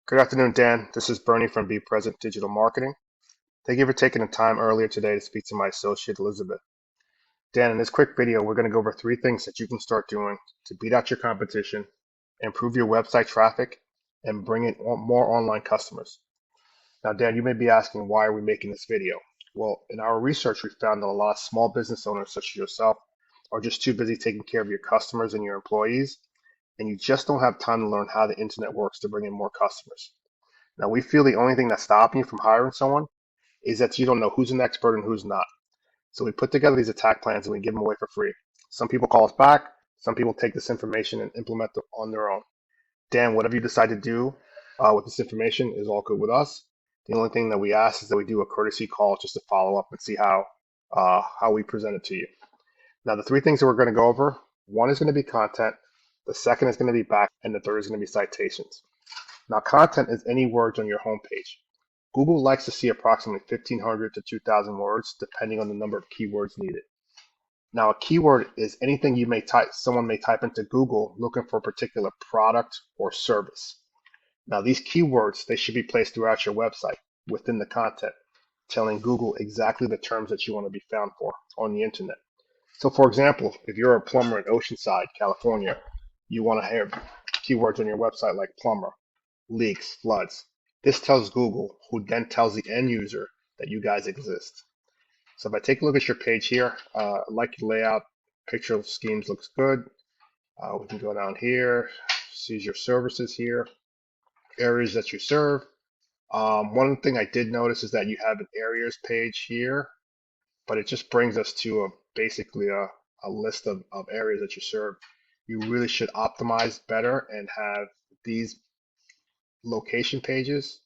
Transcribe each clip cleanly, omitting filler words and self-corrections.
Good afternoon, Dan. This is Bernie from Bepresent Digital Marketing. Thank you for taking the time earlier today to speak to my associate, Elizabeth. Dan, in this quick video, we're going to go over 3 things that you can start doing to beat out your competition, improve your website traffic, and bring in more online customers. Now, Dan, you may be asking, why are we making this video? Well, in our research, we found that a lot of small business owners, such as yourself, are just too busy taking care of your customers and your employees, and you just don't have time to learn how the internet works to bring in more customers. Now, we feel the only thing that's stopping you from hiring someone is that you don't know who's an expert and who's not. So we put together these attack plans and we give them away for free. Some people call us back. Some people take this information and implement it on their own. Dan, whatever you decide to do with this information is all good with us. The only thing that we ask is that we do a courtesy call just to follow up and see how we present it to you. Now, the 3 things that we're going to go over, one is going to be content, the second is going to be back, and the third is going to be citations. Now, content is any words on your homepage. Google likes to see approximately 1,500 to 2,000 words, depending on the number of keywords needed. Now, a keyword is anything someone may type into Google looking for a particular product or service. Now, these keywords, they should be placed throughout your website within the content, telling Google exactly the terms that you want to be found for on the internet. So, for example, if you're a plumber in Oceanside, California, you want to have keywords on your website like plumber, leaks, floods. This tells Google, who then tells the end user that you guys exist. So if I take a look at your page here, I like your layout, picture schemes looks good. We can go down here, see your services here, areas that you serve. One thing I did notice is that you have an areas page here, but it just brings us to basically a list of areas that you serve. You really should optimize better and have these location pages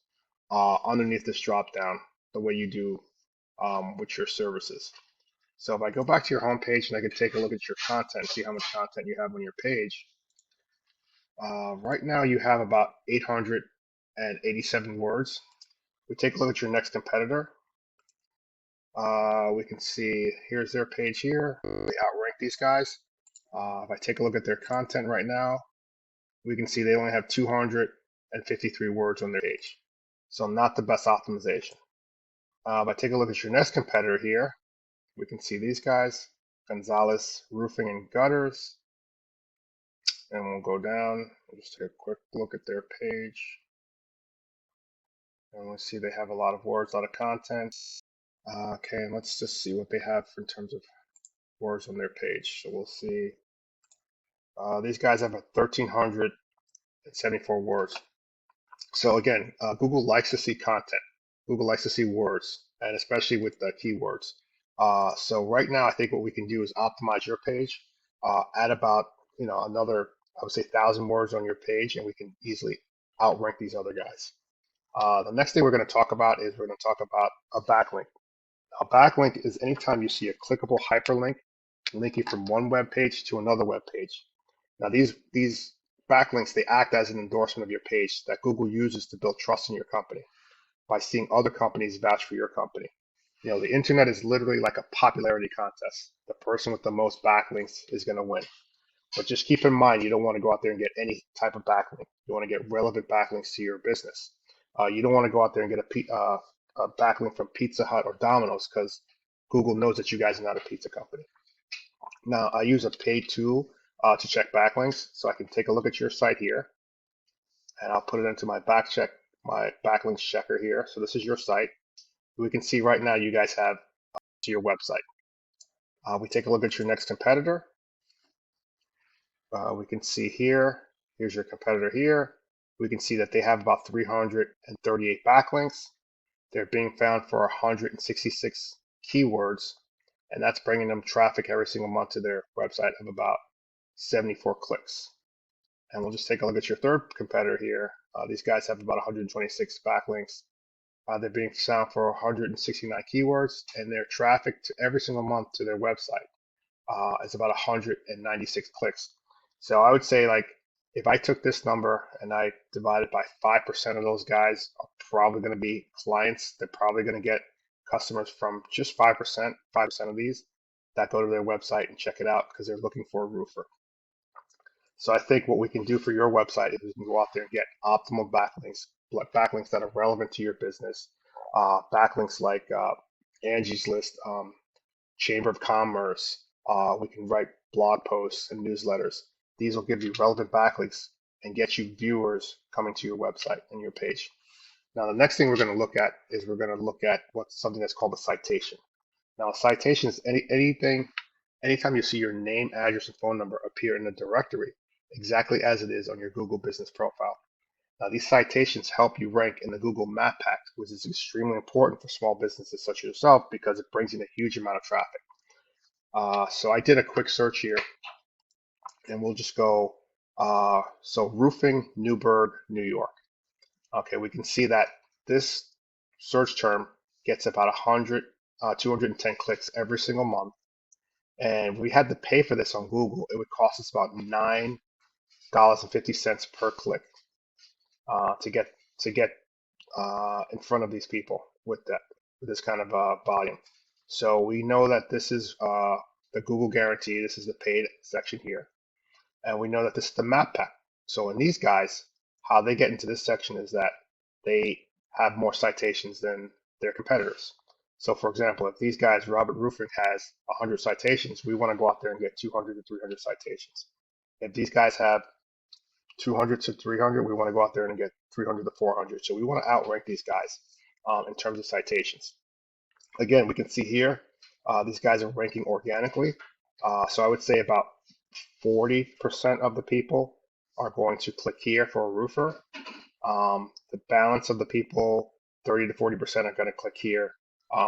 underneath this drop down the way you do with your services. So if I go back to your home page and I can take a look at your content, see how much content you have on your page. Right now you have about 887 words. We take a look at your next competitor. We can see here's their page here. They outrank these guys. If I take a look at their content right now, we can see they only have 253 words on their page. So not the best optimization. If I take a look at your next competitor here, we can see these guys, Gonzalez Roofing and Gutters. And we'll go down and just take a quick look at their page. And we'll see they have a lot of words, a lot of content. Okay, and let's just see what they have in terms of words on their page. So we'll see these guys have 1,374 words. So again, Google likes to see content. Google likes to see words, and especially with the keywords. So right now, I think what we can do is optimize your page, add about another, I would say, 1,000 words on your page, and we can easily outrank these other guys. The next thing we're going to talk about is we're going to talk about a backlink. A backlink is anytime you see a clickable hyperlink linking from one web page to another web page. Now these backlinks, they act as an endorsement of your page that Google uses to build trust in your company by seeing other companies vouch for your company. The internet is literally like a popularity contest. The person with the most backlinks is going to win. But just keep in mind, you don't want to go out there and get any type of backlink. You want to get relevant backlinks to your business. You don't want to go out there and get a backlink from Pizza Hut or Domino's, because Google knows that you guys are not a pizza company. Now, I use a paid tool to check backlinks, so I can take a look at your site here, and I'll put it into my backlinks checker here. So this is your site. We can see right now you guys have to your website. We take a look at your next competitor. We can see here's your competitor here. We can see that they have about 338 backlinks. They're being found for 166 keywords, and that's bringing them traffic every single month to their website of about 74 clicks. And we'll just take a look at your third competitor here. These guys have about 126 backlinks. They're being found for 169 keywords, and their traffic to every single month to their website is about 196 clicks. So I would say, like, if I took this number and I divided by 5% of those guys are probably going to be clients. They're probably going to get customers from just 5% of these that go to their website and check it out because they're looking for a roofer. So I think what we can do for your website is we can go out there and get optimal backlinks backlinks that are relevant to your business, backlinks like Angie's List, Chamber of Commerce. We can write blog posts and newsletters. These will give you relevant backlinks and get you viewers coming to your website and your page. Now, the next thing we're going to look at is we're going to look at what's something that's called a citation. Now, a citation is anytime you see your name, address, and phone number appear in a directory exactly as it is on your Google business profile. Now, these citations help you rank in the Google Map Pack, which is extremely important for small businesses such as yourself because it brings in a huge amount of traffic. So I did a quick search here, and we'll just go, so roofing, Newburgh, New York. Okay, we can see that this search term gets about 100, 210 clicks every single month. And if we had to pay for this on Google, it would cost us about $9.50 per click to get in front of these people with this kind of volume. So we know that this is the Google guarantee. This is the paid section here, and we know that this is the map pack. So in these guys, how they get into this section is that they have more citations than their competitors. So for example, if these guys, Robert Roofing has 100 citations, we want to go out there and get 200 to 300 citations. If these guys have 200 to 300, we want to go out there and get 300 to 400. So we want to outrank these guys in terms of citations. Again, we can see here, these guys are ranking organically. So I would say about 40% of the people are going to click here for a roofer. The balance of the people, 30 to 40%, are going to click here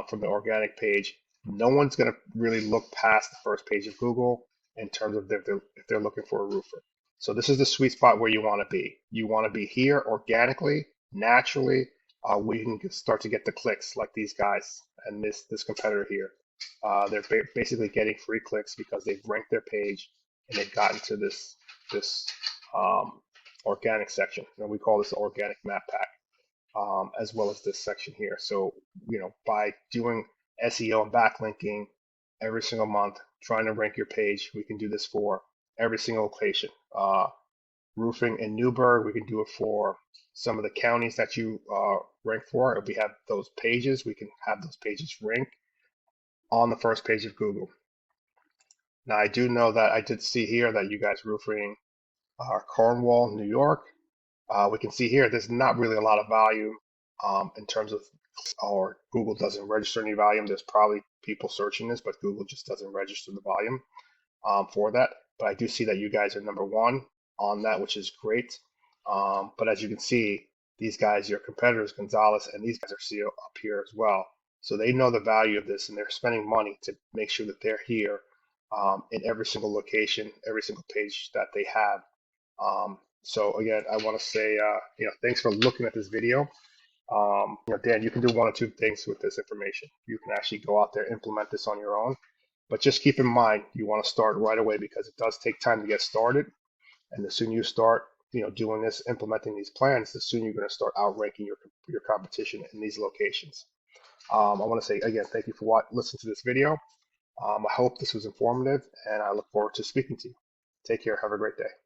from the organic page. No one's going to really look past the first page of Google in terms of if they're looking for a roofer. So this is the sweet spot where you want to be. You want to be here organically, naturally, where you can start to get the clicks like these guys and this competitor here. They're basically getting free clicks because they've ranked their page and they've gotten to this organic section, and we call this the organic map pack, as well as this section here. So, by doing SEO and backlinking every single month, trying to rank your page, we can do this for every single location. Roofing in Newburgh, we can do it for some of the counties that you rank for. If we have those pages, we can have those pages rank on the first page of Google. Now, I do know that I did see here that you guys roofing Cornwall, New York. We can see here there's not really a lot of volume in terms of, or Google doesn't register any volume. There's probably people searching this, but Google just doesn't register the volume for that. But I do see that you guys are number one on that, which is great. But as you can see, these guys, your competitors, Gonzalez, and these guys are up here as well. So they know the value of this, and they're spending money to make sure that they're here in every single location, every single page that they have. So again, I want to say, thanks for looking at this video. Dan, you can do one or two things with this information. You can actually go out there, implement this on your own, but just keep in mind, you want to start right away because it does take time to get started. And the sooner you start, doing this, implementing these plans, the sooner you're going to start outranking your competition in these locations. I want to say again, thank you for listening to this video. I hope this was informative, and I look forward to speaking to you. Take care. Have a great day.